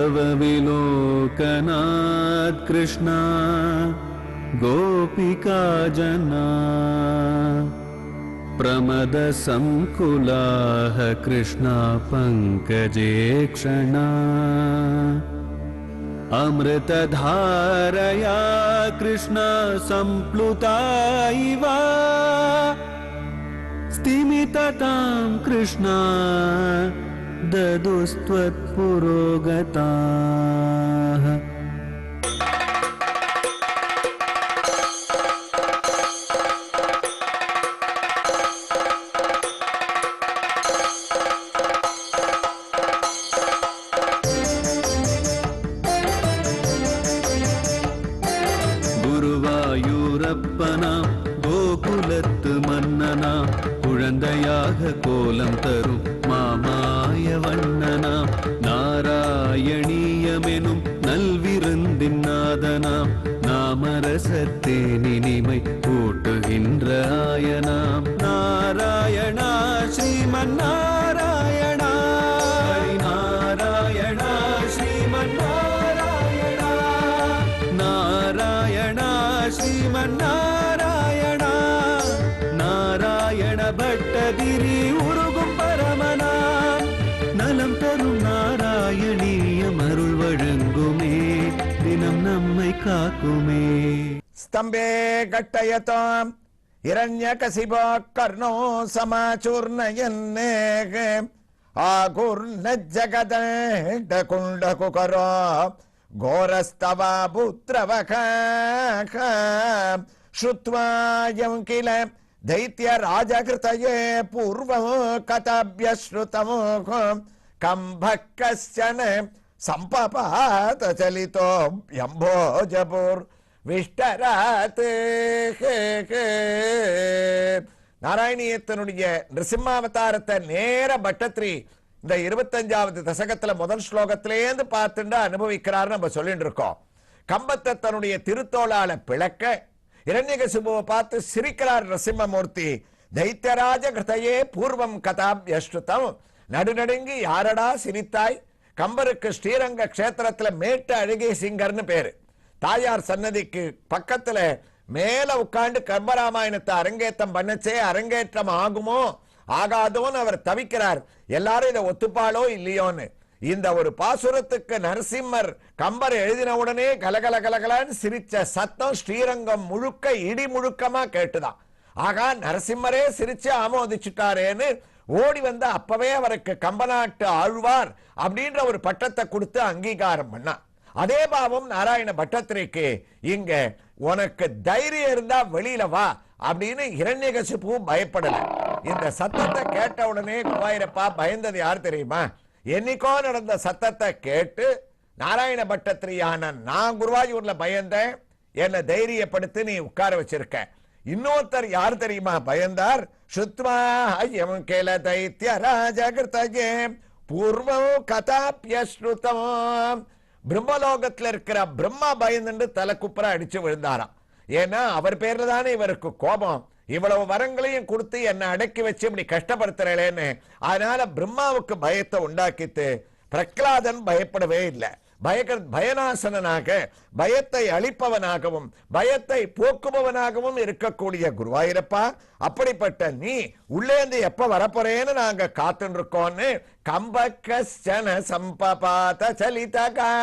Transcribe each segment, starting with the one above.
विलोकनाथ कृष्णा गोपिका जना प्रमद संकुलाः कृष्णा पंकजे क्षणा अमृतधारया कृष्णा संप्लुता इव स्तिमिततां कृष्णा ददुस्त्वत्पुरोगताः। குருவாயூரப்பனா கோகுலத்து மன்னனா குழந்தையாக கோலம் தரும் மாமாய வண்ணனாம் நாராயணீயமெனும் நல்விருந்தின் நாதனாம் நாமரசத்தேனினிமை கூட்டுகின்ற ஆயனாம் நாராயணா ஸ்ரீமன் நாராயணா நாராயணா ஸ்ரீமன் நாராயணா நாராயணா ஸ்ரீமன் நாராயணா நாராயண பட்டதிரி உருகும் பரமனா நலம் தரும் நாராயணீயம் அருள் வழங்குமே தினம் நம்மை காக்குமே. ஸ்தம்பே கட்டயதாம் இரண்யகசிபா கர்ணோ சமாச்சூர்ணயன்னே ஆகுர்ண ஜகதண்ட குண்டகுகரோ கோரஸ்தவா புத்ரவக ஸ்ருத்வாயம் கில दैत्य राजकृतये पूर्वं कथाभ्यश्रुतं कंभक्कश्चन संपपात चलितो यम्भोजपुर विष्टरात्. நாராயணியத்தினுடைய நிருசிம்மாவதாரத்தை நேர பட்டத்ரி இந்த 25வது தசகத்துல முதல் ஸ்லோகத்திலேந்து பார்த்துட்டு அனுபவிக்கிறார் நம்ம சொல்லிட்டு இருக்கோம். கம்பத்தை தன்னுடைய திருத்தோளால பிளக்க இரண்யகசிபுவை பார்த்து சிரிக்கிறார் நரசிம்மமூர்த்தி. தைத்தியராஜ கிருதையே பூர்வம் கதாபியஸ்ருதம் நடுநடுங்கி யாரடா சிரித்தாய். கம்பருக்கு ஸ்ரீரங்க கஷேத்திரத்துல மேட்டு அழகே சிங்கர்னு பேரு. தாயார் சன்னதிக்கு பக்கத்துல மேல உட்கார்ந்து கம்பராமாயணத்தை அரங்கேற்றம் பண்ணச்சே அரங்கேற்றம் ஆகுமோ ஆகாதோன்னு அவர் தவிக்கிறார். எல்லாரும் இதை ஒத்துப்பாளோ இல்லையோன்னு. இந்த ஒரு பாசுரத்துக்கு நரசிம்மர் கம்பர் எழுதின உடனே கலகல கலகலன்னு சிரிச்ச சத்தம் ஸ்ரீரங்கம் முழுக்க இடி முழுக்கமா கேட்டுதான். ஆகா, நரசிம்மரே சிரிச்சு ஆமோதிச்சுட்டாரேன்னு ஓடி வந்து அப்பவே அவருக்கு கம்பநாட்டு ஆழ்வார் அப்படின்ற ஒரு பட்டத்தை கொடுத்து அங்கீகாரம் பண்ணா. அதே பாவம் நாராயண பட்டத்திரிக்கு இங்க உனக்கு தைரியம் இருந்தா வெளியில வா அப்படின்னு இரண்யகசிபு பயப்படல. இந்த சத்தத்தை கேட்ட உடனே குருவாயூரப்பா பயந்தது யார் தெரியுமா? என்னைக்கோ நடந்த சத்தத்தை கேட்டு நாராயண பட்டத்திரியான நான் குருவாயூர்ல பயந்தேன், என்ன தைரியப்படுத்தி நீ உட்கார வச்சிருக்க. இன்னொருத்தர் யார் தெரியுமா பயந்தார்? சுத்மா கேல தைத்திய ராஜகிருதயே பூர்வம் கதாபியஸ்ருதம். பிரம்மலோகத்துல இருக்கிற பிரம்மா பயந்துண்டு தலை குப்புற அடிச்சு விழுந்தாராம். ஏன்னா அவர் பேர்ல தானே இவருக்கு கோபம். இவ்வளவு வரங்களையும் கொடுத்து என்ன அடக்கி வச்சு இப்படி கஷ்டப்படுத்துறேன்னு. அதனால பிரம்மாவுக்கு பயத்தை உண்டாக்கித்து பிரகலாதன் பயப்படவே இல்லை. பயநாசனாக பயத்தை அளிப்பவனாகவும் பயத்தை போக்குபவனாகவும் இருக்கக்கூடிய குருவாயூரப்பா, அப்படிப்பட்ட நீ உள்ளேந்து எப்ப வரப்போறேன்னு நாங்க காத்துட்டு இருக்கோம்னு கம்பக்கஸ்சன சம்பபாத சலிதகா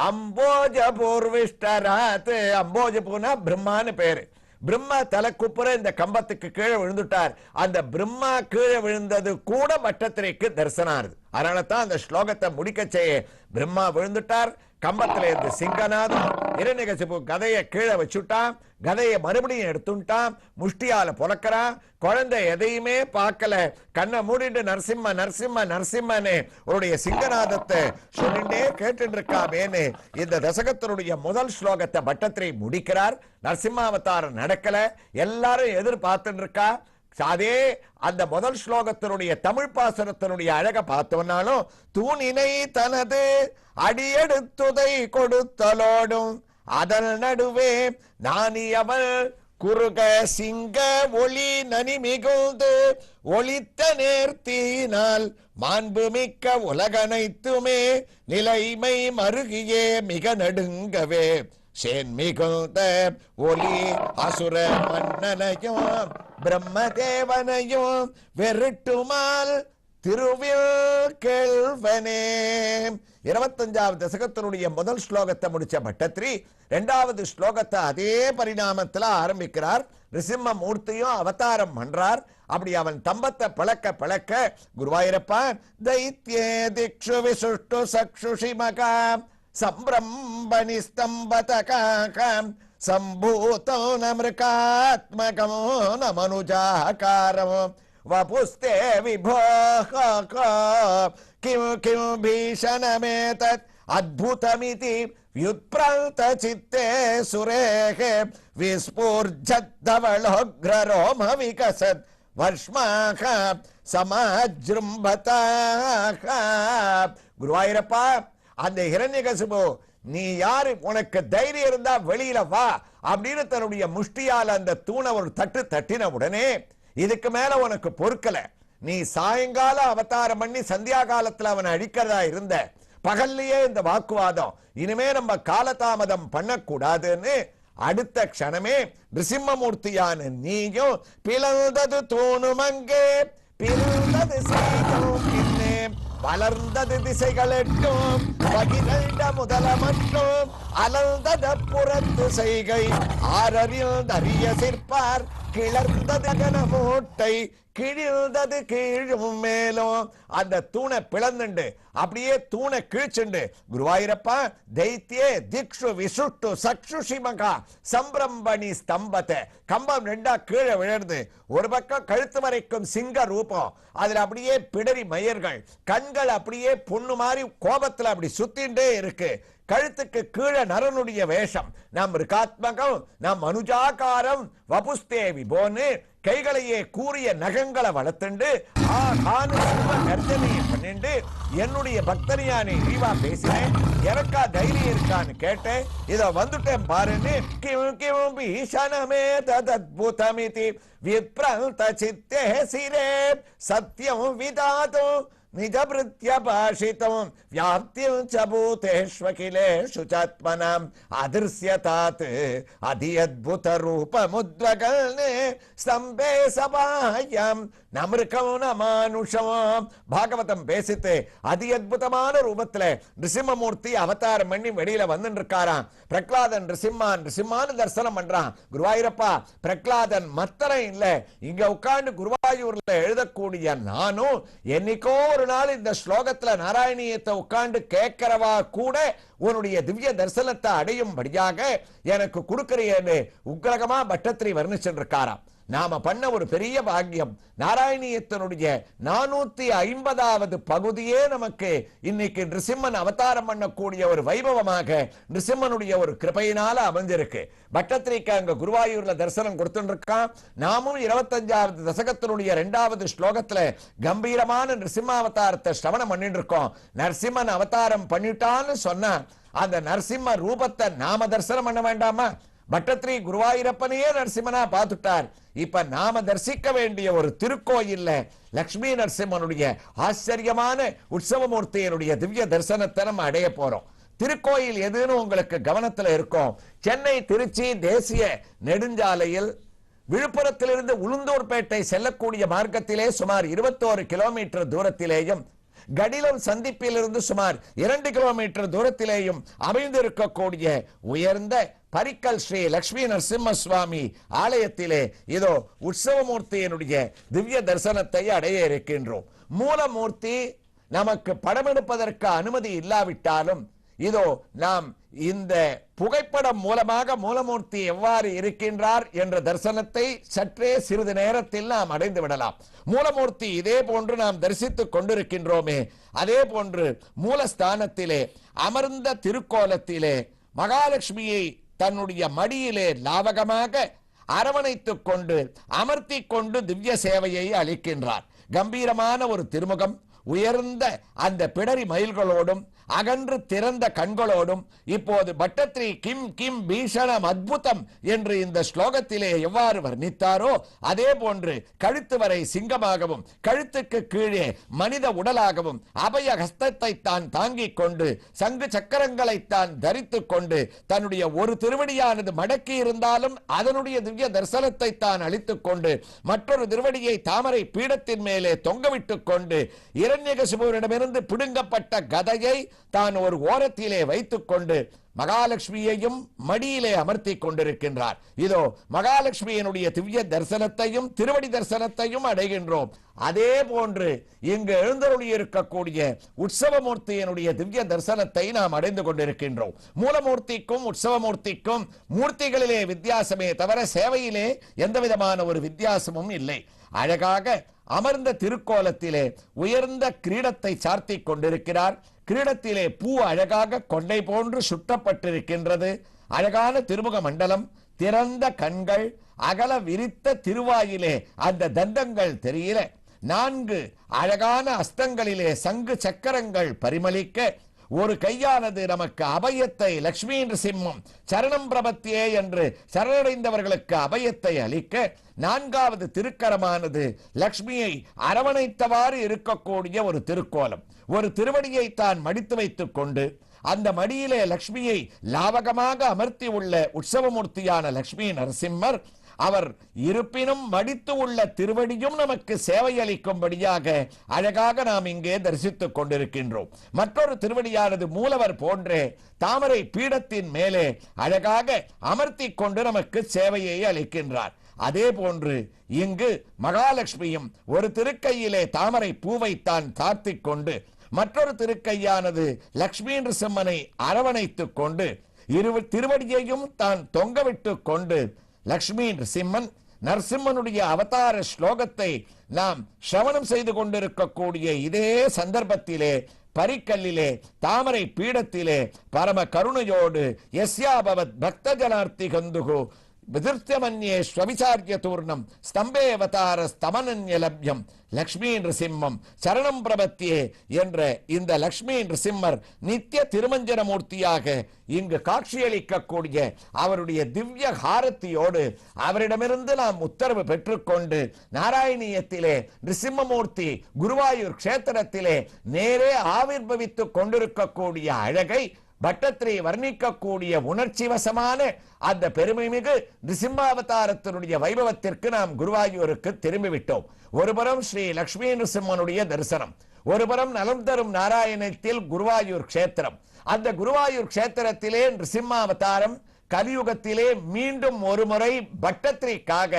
அம்போஜபூர் விஷ்டராத். அம்போஜபூர்னா பிரம்மான்னு பேரு. பிரம்மா தலை குப்புற இந்த கம்பத்துக்கு கீழே விழுந்துட்டார். அந்த பிரம்மா கீழே விழுந்தது கூட பட்டத்திரிக்கு தரிசனம் ஆகுது. அதனால தான் அந்த ஸ்லோகத்தை முடிக்க செய்ய பிரம்மா விழுந்துட்டார். கம்பத்துல இருந்து சிங்கநாதம் இரண்யகசிபு கதையை கீழே வச்சுட்டான். கதையை மறுபடியும் எடுத்துட்டான். முஷ்டியால புலக்கிறான். குழந்தை எதையுமே பார்க்கல. கண்ணை மூடிட்டு நரசிம்ம நரசிம்ம நரசிம்மனே உன்னுடைய சிங்கநாதத்தை சொல்லிண்டே கேட்டு இருக்காமேன்னு இந்த தசகத்தினுடைய முதல் ஸ்லோகத்தை பட்டத்திரி முடிக்கிறார். நரசிம்மாவதாரம் நடக்கல, எல்லாரும் எதிர்பார்த்துட்டு இருக்கா. அதே அந்த முதல் ஸ்லோகத்தினுடைய தமிழ் பாசனத்தினுடைய அழக பார்த்தோம்னாலும் தூணினை தனது அடியெடுத்துதை கொடுத்தலோடும் அதன் நடுவே நானியவள் குறுக சிங்க ஒளி நனி மிகுந்து ஒளித்த நேர்த்தியினால் மாண்பு மிக்க உலகனைத்துமே நிலைமை மருகியே மிக நடுங்கவே சேன் மிகுந்த ஒளி அசுர மன்னனையும் பிரம்மதேவனையும் வெறுட்டுமால் திருவில் கேள்வனே. 25வது தசகத்தினுடைய முதல் ஸ்லோகத்தை முடிச்ச பட்டத்ரி இரண்டாவது ஸ்லோகத்தை அதே பரிணாமத்தில் ஆரம்பிக்கிறார். நிருசிம்ம மூர்த்தியும் அவதாரம் பண்றார். அப்படி அவன் தம்பத்தை பழக்க பழக்க குருவாயூரப்பா தைத்யே திக்ஷு விசுஷ்டு சக்ஷுஷி மகாம் சம்பிரம்பணி ஸ்தம்பதகாம் சம்பூதோ நமிருகாத்மகோ நமனுஜாகாரமோ வபுஸ்தே விபோ கிம் கிம் பீஷணமேதத் அத்புதமிதி व्युत्प्रान्त चित्ते सुरेः विस्फूर्जद्धवलोग्ररोम विकसत् वर्ष्माः समाजृम्भताः. குருவாயூரப்பா, அந்த ஹிரண்யகசிபு நீ யாரு, உனக்கு தைரியம் இருந்தா வெளியில வா அப்படின்னு தன்னுடைய முஷ்டியால அந்த தூணை ஒரு தட்டு தட்டின உடனே இதுக்கு மேல உனக்கு பொறுக்கல. நீ சாயங்கால அவதாரம் பண்ணி சந்தியா காலத்துல அவனை அழிக்கிறதா இருந்த, பகல்லையே இந்த வாக்குவாதம், இனிமே நம்ம காலதாமதம் பண்ணக்கூடாதுன்னு அடுத்த க்ஷணமே நிருசிம்மமூர்த்தியான நீயும் பிளந்தது தூணும் அங்கே பிறந்தது செய்யும் பின்னே வளர்ந்தது திசைகள் எட்டும் பகிரண்ட முதல மட்டும் அலர்ந்தத புறத்து செய்கை ஆரறில் அரிய சிற்பார் கிளர்ந்தது கன மூட்டை கிழிந்தது கீழும் மேலும் அந்த தூணை பிளந்துண்டு அப்படியே தூணை கிழிச்சுண்டு குருவாயூரப்பா தைத்தியே திக்ஷு விசுட்டு சக்ஷுஷி மகா சம்பிரம்பணி ஸ்தம்பத்தை கம்பம் ரெண்டா கீழே விழுந்து ஒரு பக்கம் கழுத்து வரைக்கும் சிங்க ரூபம், அதுல அப்படியே பிடரி மயர்கள், கண்கள் அப்படியே பொண்ணு மாதிரி கோபத்துல அப்படி சுத்திண்டே இருக்கு, கழுத்துக்கு கீழே நரனுடைய வேஷம், நம் ரிகாத்மகம் நம் அனுஜாகாரம் வபுஸ்தே விபோன்னு கைகளையே கூறிய நகங்களை வளர்த்துண்டு கர்ஜனையை பண்ணிண்டு என்னுடைய பக்தனியானே இழிவா பேசினேன், எனக்கா தைரியம் இருக்கான்னு கேட்டேன், இத வந்துட்டேன் பாருன்னு ஈசனமே தத்புதமிதி விப்ரந்த சித்தே சிரே சத்யம் விதாதும் நிஜபிருத்ய பாஷிதம் வியாப்திம் ச பூதேஷ்வகிலேஷு சாத்மனாம் அதிர்ஷ்யதாத் அதியத்புத ரூபமுத்வகல்னே ஸ்தம்பே சபாயாம் நமிருகம் நமானுஷம். பாகவதம் பேசித்து அதியத்புதமான ரூபத்துல நிருசிம்மமூர்த்தி அவதாரம் பண்ணி வெளியில வந்துட்டு இருக்காராம். பிரகலாதன் நிருசிம்மான்னு தரிசனம் பண்றான். குருவாயூரப்பா, பிரகலாதன் மத்தரம் இல்ல, இங்க உட்கார்ந்து குருவாயூர்ல எழுதக்கூடிய நானும் என்னைக்கோ ஒரு நாள் இந்த ஸ்லோகத்துல நாராயணியத்தை உட்கார்ந்து கேட்கிறவா கூட உன்னுடைய திவ்ய தரிசனத்தை அடையும்படியாக எனக்கு கொடுக்கிறேன்னு உக்ரகமா பட்டத்ரி வர்ணிச்சிருக்காராம். நாம பண்ண ஒரு பெரிய பாக்கியம். நாராயணியத்தினுடைய 450வது பகுதியே நமக்கு இன்னைக்கு நிருசிம்மன் அவதாரம் பண்ணக்கூடிய ஒரு வைபவமாக நிருசிம்மனுடைய ஒரு கிருபையினால அமைஞ்சிருக்கு. பட்டத்திரிக்கு அங்க குருவாயூர்ல தரிசனம் கொடுத்துட்டு இருக்கான். நாமும் 25வது தசகத்தினுடைய 2வது ஸ்லோகத்துல கம்பீரமான நிருசிம்ம அவதாரத்தை ஸ்ரவணம் பண்ணிட்டு இருக்கோம். நரசிம்மன் அவதாரம் பண்ணிட்டான்னு சொன்னா அந்த நரசிம்ம ரூபத்தை நாம தரிசனம் பண்ண வேண்டாமா? பட்டத்ரி குருவாயூரப்பனையே நரசிம்மனா பார்த்துட்டார். இப்ப நாம தரிசிக்க வேண்டிய ஒரு திருக்கோயில்ல லட்சுமி நரசிம்மனுடைய ஆச்சரியமான உற்சவமூர்த்தியினுடைய திவ்ய தரிசனத்தை நம்ம அடைய போறோம். திருக்கோயில் எதுன்னு உங்களுக்கு கவனத்துல இருக்கும். சென்னை திருச்சி தேசிய நெடுஞ்சாலையில் விழுப்புரத்திலிருந்து உளுந்தூர்பேட்டை செல்லக்கூடிய மார்க்கத்திலே சுமார் 21 கிலோமீட்டர் தூரத்திலேயும் கடிலம் சந்திப்பிலிருந்து சுமார் 2 கிலோமீட்டர் தூரத்திலேயும் அமைந்திருக்கக்கூடிய உயர்ந்த பரிக்கல் ஸ்ரீ லட்சுமி நரசிம்ம சுவாமி ஆலயத்திலே இதோ உற்சவமூர்த்தியினுடைய திவ்ய தரிசனத்தை அடைய இருக்கின்றோம். மூலமூர்த்தி நமக்கு படமெடுப்பதற்கு அனுமதி இல்லாவிட்டாலும் இதோ நாம் இந்த புகைப்படம் மூலமாக மூலமூர்த்தி எவ்வாறு இருக்கின்றார் என்ற தரிசனத்தை சற்றே சிறிது நேரத்தில் நாம் அடைந்து விடலாம். மூலமூர்த்தி இதே போன்று நாம் தரிசித்துக் கொண்டிருக்கின்றோமே, அதே போன்று மூலஸ்தானத்திலே அமர்ந்த திருக்கோலத்திலே மகாலட்சுமியை தன்னுடைய மடியிலே லாவகமாக அரவணைத்துக் கொண்டு அமர்த்தி கொண்டு திவ்ய சேவையை அளிக்கின்றார். கம்பீரமான ஒரு திருமுகம், உயர்ந்த அந்த பிடரி மயில்களோடும் அகன்று திறந்த கண்களோடும் இப்போது பட்டத்ரி கிம் கிம் பீஷணம் அத்புதம் என்று இந்த ஸ்லோகத்திலே எவ்வாறு வர்ணித்தாரோ அதே போன்று கழுத்து வரை சிங்கமாகவும் கழுத்துக்கு கீழே மனித உடலாகவும் அபய ஹஸ்தத்தை தான் தாங்கிக் கொண்டு சங்கு சக்கரங்களை தான் தரித்துக் கொண்டு தன்னுடைய ஒரு திருவடியானது மடக்கி இருந்தாலும் அதனுடைய திவ்ய தரிசனத்தை தான் அளித்துக் கொண்டு மற்றொரு திருவடியை தாமரை பீடத்தின் மேலே தொங்கவிட்டுக் கொண்டு இரண்யகசிபுவிடமிருந்து பிடுங்கப்பட்ட கதையை தான் ஒரு ஓரத்திலே வைத்துக் கொண்டு மகாலட்சுமியையும் மடியிலே அமர்த்தி கொண்டிருக்கின்றார். இதோ மகாலட்சுமியினுடைய திவ்ய தரிசனத்தையும் திருவடி தரிசனத்தையும் அடைகின்றோம். அதே போன்று இங்கு எழுந்தருளி இருக்கக்கூடிய உற்சவமூர்த்தியினுடைய திவ்ய தரிசனத்தை நாம் அடைந்து கொண்டிருக்கின்றோம். மூலமூர்த்திக்கும் உற்சவமூர்த்திக்கும் மூர்த்திகளிலே வித்தியாசமே தவிர சேவையிலே எந்த விதமான ஒரு வித்தியாசமும் இல்லை. அழகாக அமர்ந்த திருக்கோலத்திலே உயர்ந்த கிரீடத்தை சார்த்தி கொண்டிருக்கிறார். கிரீடத்திலே பூ அழகாக கொண்டை போன்று சுட்டப்பட்டிருக்கின்றது. அழகான திருமுக மண்டலம், திறந்த கண்கள், அகல விரித்த திருவாயிலே அந்த தந்தங்கள் தெரியல. 4 அழகான அஸ்தங்களிலே சங்கு சக்கரங்கள் பரிமளிக்க ஒரு கையானது நமக்கு அபயத்தை லட்சுமி சிம்மம் சரணம் பிரபத்தியே என்று சரணடைந்தவர்களுக்கு அபயத்தை அளிக்க 4வது திருக்கரமானது லட்சுமியை அரவணைத்தவாறு இருக்கக்கூடிய ஒரு திருக்கோலம். ஒரு திருவடியை தான் மடித்து வைத்துக் கொண்டு அந்த மடியிலே லட்சுமியை லாவகமாக அமர்த்தி உள்ள உற்சவமூர்த்தியான லட்சுமி நரசிம்மர் அவர் இருப்பினும் மடித்து உள்ள திருவடியும் நமக்கு சேவை அளிக்கும்படியாக அழகாக நாம் இங்கே தரிசித்துக் கொண்டிருக்கின்றோம். மற்றொரு திருவடியானது மூலவர் போன்றே தாமரை பீடத்தின் மேலே அழகாக அமர்த்தி கொண்டு நமக்கு சேவையை அளிக்கின்றார். அதே போன்று இங்கு மகாலட்சுமியும் ஒரு திருக்கையிலே தாமரை பூவைத்தான் தார்த்திக் கொண்டு மற்றொரு திருக்கையானது லட்சுமி நரசிம்மனை அரவணைத்துக் கொண்டு திருவடியையும் தான் தொங்கவிட்டுக் கொண்டு லட்சுமி நரசிம்மன் நரசிம்மனுடைய அவதார ஸ்லோகத்தை நாம் சிரவணம் செய்து கொண்டிருக்கக்கூடிய இதே சந்தர்ப்பத்திலே பரிக்கல்லிலே தாமரை பீடத்திலே பரம கருணையோடு யஸ்யாபவத் பக்த ஜனார்த்தி கந்துகு விதிர்த்தமன்யே ஸ்வவிசாரிய தூர்ணம் ஸ்தம்பே அவதார ஸ்தமனன்ய லப்யம் லக்ஷ்மி நரசிம்மம் சரணம் பிரபத்தியே என்ற இந்த லக்ஷ்மி நரசிம்மர் நித்திய திருமஞ்சன மூர்த்தியாக இங்கு காட்சியளிக்கக்கூடிய அவருடைய திவ்ய ஹாரத்தியோடு அவரிடமிருந்து நாம் உத்தரவு பெற்றுக்கொண்டு நாராயணியத்திலே நிருசிம்மமூர்த்தி குருவாயூர் கஷேத்திரத்திலே நேரே ஆவிர்பவித்துக் கொண்டிருக்கக்கூடிய அழகை பட்டத்ரி வர்ணிக்கக்கூடிய உணர்ச்சி வசமான அந்த பெருமைமிகு நிருசிம்மாவதாரத்தினுடைய வைபவத்திற்கு நாம் குருவாயூருக்கு திரும்பிவிட்டோம். ஒருபுறம் ஸ்ரீ லட்சுமி நரசிம்மனுடைய தரிசனம், ஒருபுறம் நலம் தரும் நாராயணத்தில் குருவாயூர் கஷேத்திரம். அந்த குருவாயூர் கஷேத்திரத்திலே நிருசிம்மாவதாரம் கலியுகத்திலே மீண்டும் ஒரு முறை பட்டத்ரிக்காக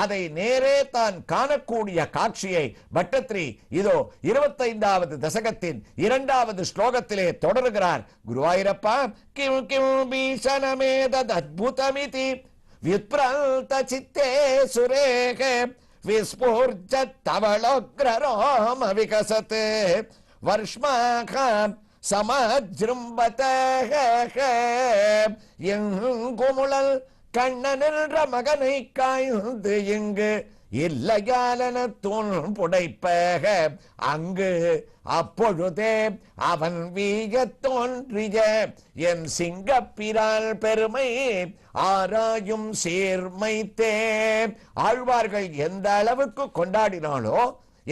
அதை நேரே தான் காணக்கூடிய காட்சியை பட்டத்ரி இதோ 25வது தசகத்தின் 2வது ஸ்லோகத்திலே தொடர்கிறார். குருவாயூரப்பா கிம் கிம் பீஷணமேதத் அத்புதமிதி விப்ரல்த சித்தே சுரேக விஸ்பூர்ஜத் தவளோக்ரரோம விகசத் வர்ஷ்மாகாம் சமஜ்ரும்பதக எங்குமுழல் கண்ணனின்ற மகனை காய்ந்து இங்கு இல்லையாலன தூண் புடைப்பக அங்கு அப்பொழுதே அவன் வீக தோன்றிய என் சிங்கப்பிரால் பெருமை ஆராயும் சீர்மைத்தே. ஆழ்வார்கள் எந்த அளவுக்கு கொண்டாடினாலோ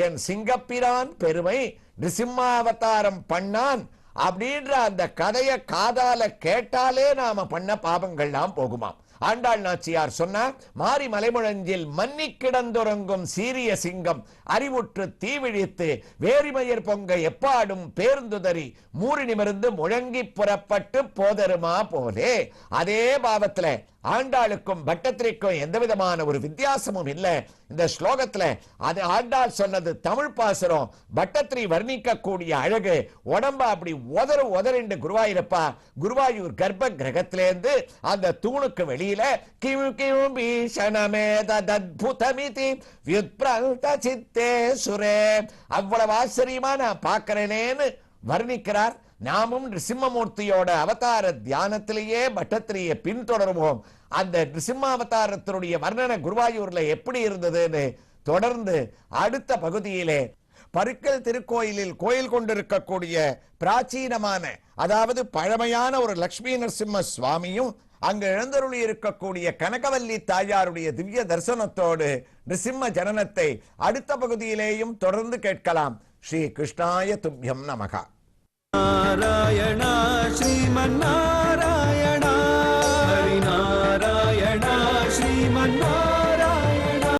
என் சிங்கப்பிரான் பெருமை நிருசிம்மாவதாரம் பண்ணான் அப்படின்ற அந்த கதையை காதால கேட்டாலே நாம பண்ண பாபங்கள்லாம் போகுமாம். ஆண்டாள் நாச்சியார் சொன்னார், மாரி மலைமுழஞ்சில் மன்னி கிடந்துறங்கும் சீரிய சிங்கம் அறிவுற்று தீவிழித்து வேரிமயர் பொங்க எப்பாடும் பேர்ந்துதறி மூறி நிமிர்ந்து முழங்கி புறப்பட்டு போதருமா போலே. அதே பாவத்துல ஆண்டாளுக்கும் பட்டத்திரிக்கும் எந்த விதமான ஒரு வித்தியாசமும் இல்லை. இந்த ஸ்லோகத்துல அது ஆண்டாள் சொன்னது தமிழ் பாசுரம், பட்டத்திரி வர்ணிக்க கூடிய அழகு உடம்ப அப்படி உதறிண்டு குருவாயூரப்பா குருவாயூர் கர்ப்ப கிரகத்திலேருந்து அந்த தூணுக்கு வெளியில கிம் கிம் பீஷணமேதத்புதமிதி விப்ரல்த சித்தே சுரே அவ்வளவு ஆச்சரியமா நான் பார்க்கிறேனேன்னு வர்ணிக்கிறார். நாமும் நிருசிம்மமூர்த்தியோட அவதார தியானத்திலேயே பட்டத்திரியை பின்தொடருவோம். அந்த நிருசிம்மாவதாரத்தினுடைய வர்ணனை குருவாயூர்ல எப்படி இருந்ததுன்னு தொடர்ந்து அடுத்த பகுதியிலே பருக்கல் திருக்கோயிலில் கோயில் கொண்டிருக்கக்கூடிய பிராச்சீனமான, அதாவது பழமையான ஒரு லட்சுமி நரசிம்ம சுவாமியும் அங்கு எழுந்தருளி இருக்கக்கூடிய கனகவல்லி தாயாருடைய திவ்ய தரிசனத்தோடு நிருசிம்ம ஜனனத்தை அடுத்த பகுதியிலேயும் தொடர்ந்து கேட்கலாம். ஸ்ரீ கிருஷ்ணாய துப்யம் நமகா. நாராயணா ஸ்ரீமன் நாராயணா, ஹரி நாராயணா ஸ்ரீமன் நாராயணா.